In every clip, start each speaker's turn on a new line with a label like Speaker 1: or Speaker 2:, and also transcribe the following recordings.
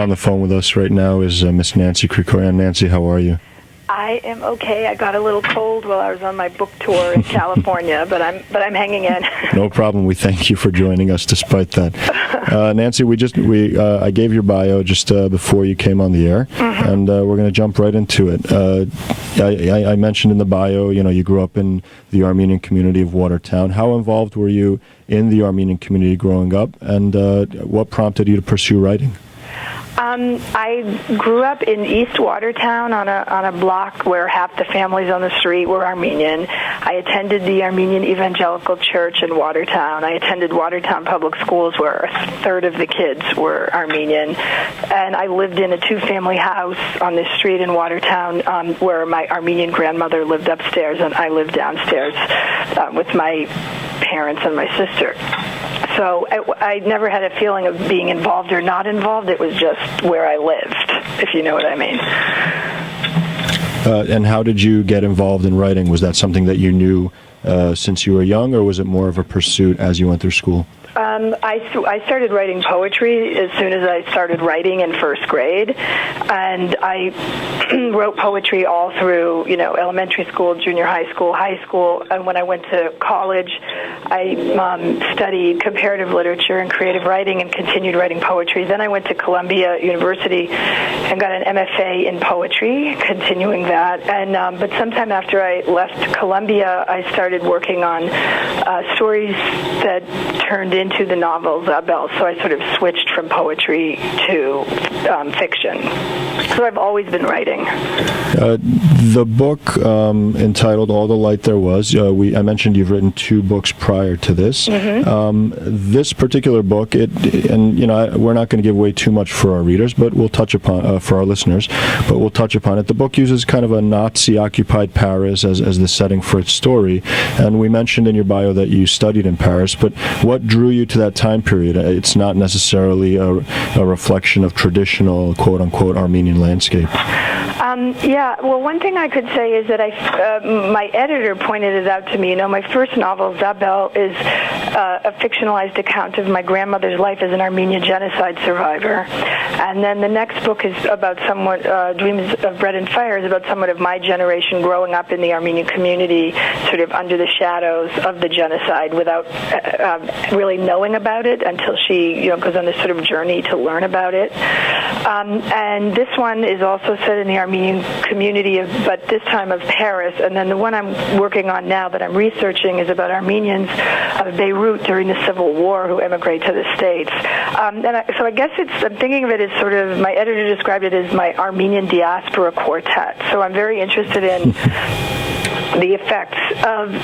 Speaker 1: on the phone with us right now is Miss Nancy Kricorian. Nancy, how are you?
Speaker 2: I am okay. I got a little cold while I was on my book tour in California, but I'm hanging in.
Speaker 1: No problem. We thank you for joining us despite that. Nancy, I gave your bio just before you came on the air, and we're going to jump right into it. I mentioned in the bio, you grew up in the Armenian community of Watertown. How involved were you in the Armenian community growing up, and what prompted you to pursue writing?
Speaker 2: I grew up in East Watertown on a block where half the families on the street were Armenian. I attended the Armenian Evangelical Church in Watertown. I attended Watertown Public Schools where a third of the kids were Armenian. And I lived in a two-family house on this street in Watertown where my Armenian grandmother lived upstairs and I lived downstairs with my parents and my sister. So I never had a feeling of being involved or not involved. It was just where I lived, if you know what I mean.
Speaker 1: And how did you get involved in writing? Was that something that you knew since you were young, or was it more of a pursuit as you went through school?
Speaker 2: I started writing poetry as soon as I started writing in first grade, and I wrote poetry all through, elementary school, junior high school, and when I went to college, I studied comparative literature and creative writing and continued writing poetry. Then I went to Columbia University and got an MFA in poetry, continuing that, and but sometime after I left Columbia, I started working on stories that turned into the novel Zabel, so I sort of switched from poetry to fiction. So I've always been writing.
Speaker 1: The book entitled All the Light There Was, I mentioned you've written 2 books prior to this. This particular book, we're not going to give away too much for our readers, but we'll touch upon, for our listeners, but we'll touch upon it. The book uses kind of a Nazi-occupied Paris as the setting for its story, and we mentioned in your bio that you studied in Paris, but what drew you to that time period? It's not necessarily a reflection of traditional, quote-unquote, Armenian landscape.
Speaker 2: Well, one thing I could say is that my editor pointed it out to me. My first novel, Zabel, is a fictionalized account of my grandmother's life as an Armenian genocide survivor. And then the next book is about Dreams of Bread and Fire, is about somewhat of my generation growing up in the Armenian community, sort of under the shadows of the genocide without really knowing about it until she goes on this sort of journey to learn about it. And this one is also set in the Armenian community, but this time of Paris. And then the one I'm working on now that I'm researching is about Armenians of Beirut during the Civil War who emigrate to the States. So I guess I'm thinking of it as sort of, my editor described it as my Armenian diaspora quartet. So I'm very interested in the effects of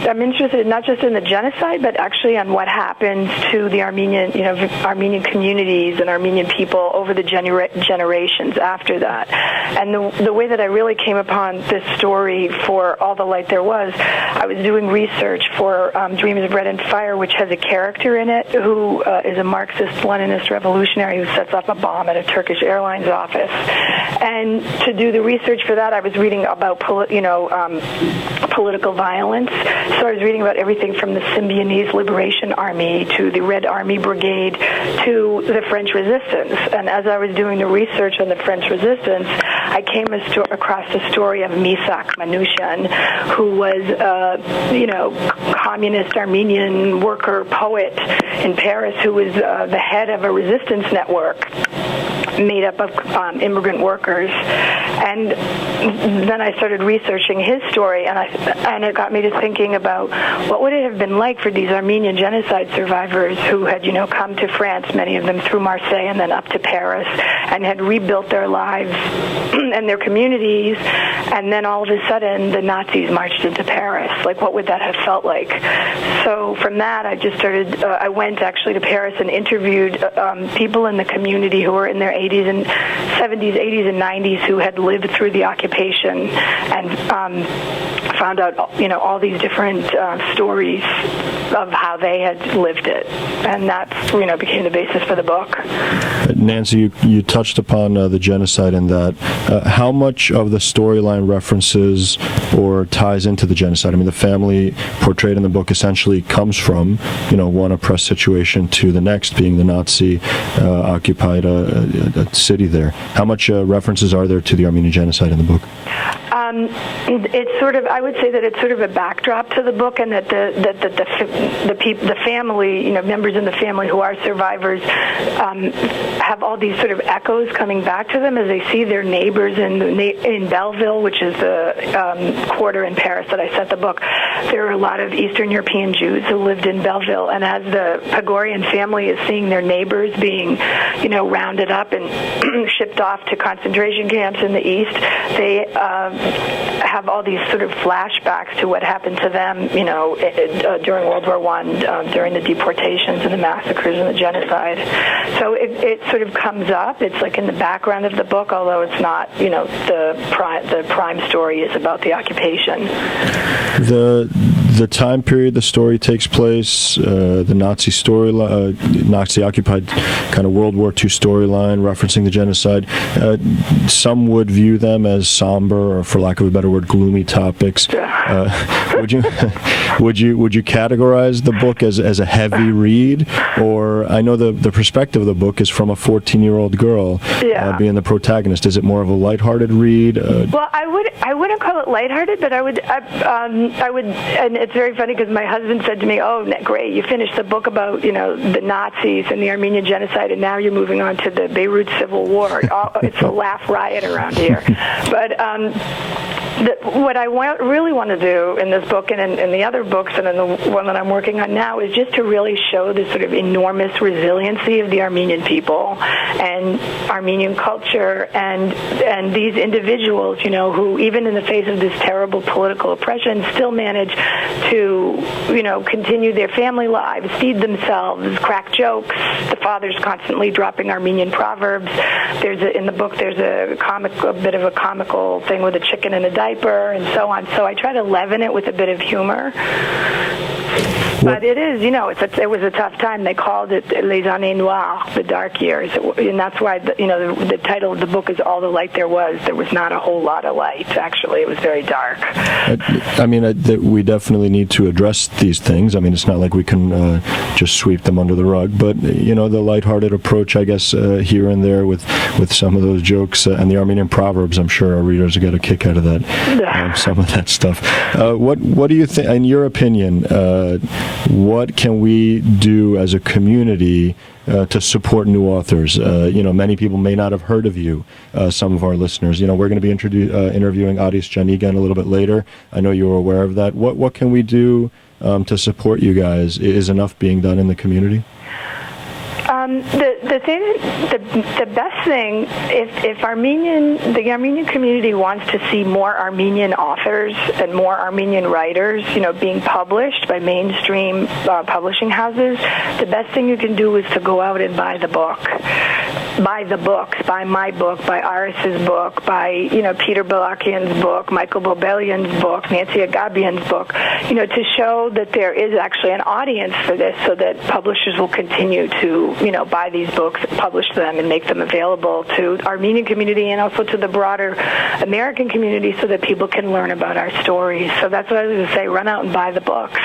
Speaker 2: I'm interested not just in the genocide, but actually on what happens to the Armenian communities and Armenian people over the generations after that. And the way that I really came upon this story for All the Light There Was, I was doing research for Dreams of Bread and Fire, which has a character in it who is a Marxist-Leninist revolutionary who sets off a bomb at a Turkish Airlines office. And to do the research for that, I was reading about political violence. So I was reading about everything from the Symbionese Liberation Army to the Red Army Brigade to the French Resistance. And as I was doing the research on the French Resistance, I came across the story of Misak Manusyan, who was a communist Armenian worker poet in Paris who was the head of a resistance network made up of immigrant workers. And then I started researching his story, and it got me to thinking about what would it have been like for these Armenian genocide survivors who had, come to France, many of them through Marseille and then up to Paris, and had rebuilt their lives and their communities, and then all of a sudden the Nazis marched into Paris. Like, what would that have felt like? So from that, I just started, I went actually to Paris and interviewed people in the community who were in their 80s and 70s, 80s, and 90s who had lived through the occupation, and found out, all these different stories of how they had lived it, and that, became the basis for the book.
Speaker 1: Nancy, you touched upon the genocide in that. How much of the storyline references or ties into the genocide? I mean, the family portrayed in the book essentially comes from, one oppressed situation to the next, being the Nazi occupied a city there. How much references are there to the Armenian genocide in the book?
Speaker 2: It's sort of, I would say that it's sort of a backdrop to the book, and that the family, members in the family who are survivors, have all these sort of echoes coming back to them as they see their neighbors in Belleville, which is the quarter in Paris that I set the book. There are a lot of Eastern European Jews who lived in Belleville, and as the Kricorian family is seeing their neighbors being, rounded up and shipped off to concentration camps in the East, they have all these sort of flashbacks to what happened to them, during World War I, during the deportations and the massacres and the genocide. So it sort of comes up. It's like in the background of the book, although it's not, the prime story is about the occupation.
Speaker 1: The time period the story takes place, the Nazi storyline, Nazi occupied kind of World War II storyline referencing the genocide. Some would view them as somber, or for lack of a better word, gloomy topics. Would you categorize the book as a heavy read? Or I know the perspective of the book is from a 14-year-old girl being the protagonist. Is it more of a lighthearted read?
Speaker 2: Well, I wouldn't call it lighthearted, but I would, and it's very funny because my husband said to me, "Oh, great, you finished the book about the Nazis and the Armenian genocide, and now you're moving on to the Beirut Civil War." It's a laugh riot around here. But what I really want to do in this book and in the other books and in the one that I'm working on now is just to really show the sort of enormous resiliency of the Armenian people and Armenian culture and these individuals, who even in the face of this terrible political oppression still manage to, continue their family lives, feed themselves, crack jokes. The father's constantly dropping Armenian proverbs. In the book there's a bit of a comical thing with a chicken in a diaper and so on. So I try to leaven it with a bit of humor. But it is, it was a tough time. They called it Les Années Noires, the dark years, and that's why the title of the book is All the Light There Was. There was not a whole lot of light. Actually, it was very dark.
Speaker 1: We definitely need to address these things. I mean, it's not like we can just sweep them under the rug. But the lighthearted approach, I guess, here and there with some of those jokes and the Armenian proverbs, I'm sure our readers will get a kick out of that. Some of that stuff. What do you think, in your opinion? What can we do as a community to support new authors? Many people may not have heard of you, some of our listeners. We're going to be interviewing Adis Janiga a little bit later. I know you were aware of that. What can we do to support you guys? Is enough being done in the community?
Speaker 2: The best thing, if the Armenian community wants to see more Armenian authors and more Armenian writers, being published by mainstream publishing houses, the best thing you can do is to go out and buy the book. Buy the books, buy my book, buy Aris's book, buy, Peter Balakian's book, Michael Bobelian's book, Nancy Agabian's book, to show that there is actually an audience for this so that publishers will continue to, buy these books, publish them, and make them available to the Armenian community and also to the broader American community so that people can learn about our stories. So that's what I was going to say, run out and buy the books.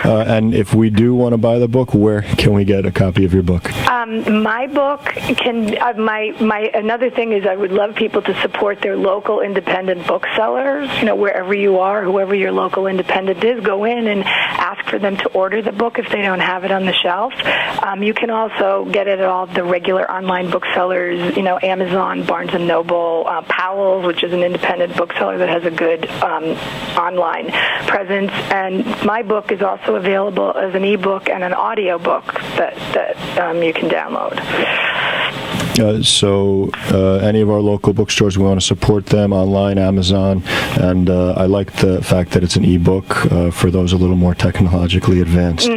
Speaker 1: And if we do want to buy the book, where can we get a copy of your book?
Speaker 2: My book can, another thing is I would love people to support their local independent booksellers, wherever you are, whoever your local independent is, go in and ask for them to order the book if they don't have it on the shelf. You can also get it at all the regular online booksellers, Amazon, Barnes & Noble, Powell's, which is an independent bookseller that has a good online presence. And my book is also available as an ebook and an audio book that you can download.
Speaker 1: So any of our local bookstores, we want to support them online, Amazon, and I like the fact that it's an ebook for those a little more technologically advanced.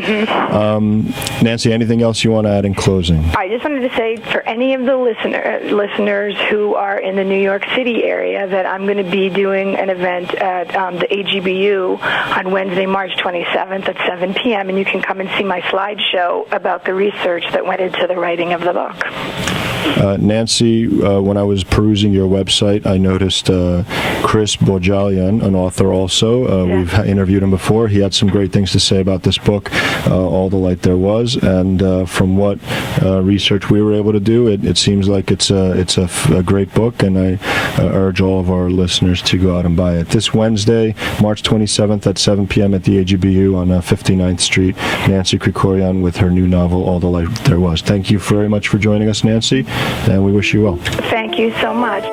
Speaker 1: Nancy, anything else you want to add in closing?
Speaker 2: I just wanted to say for any of the listeners who are in the New York City area that I'm going to be doing an event at the AGBU on Wednesday, March 27th at 7 p.m., and you can come and see my slideshow about the research that went into the writing of the book.
Speaker 1: Nancy, when I was perusing your website, I noticed Chris Bojalian, an author also. We've interviewed him before. He had some great things to say about this book, All the Light There Was, and from what research we were able to do, it seems like it's a great book, and I urge all of our listeners to go out and buy it. This Wednesday, March 27th at 7 p.m. at the AGBU on 59th Street, Nancy Kricorian with her new novel, All the Light There Was. Thank you very much for joining us, Nancy, and we wish you well.
Speaker 2: Thank you so much.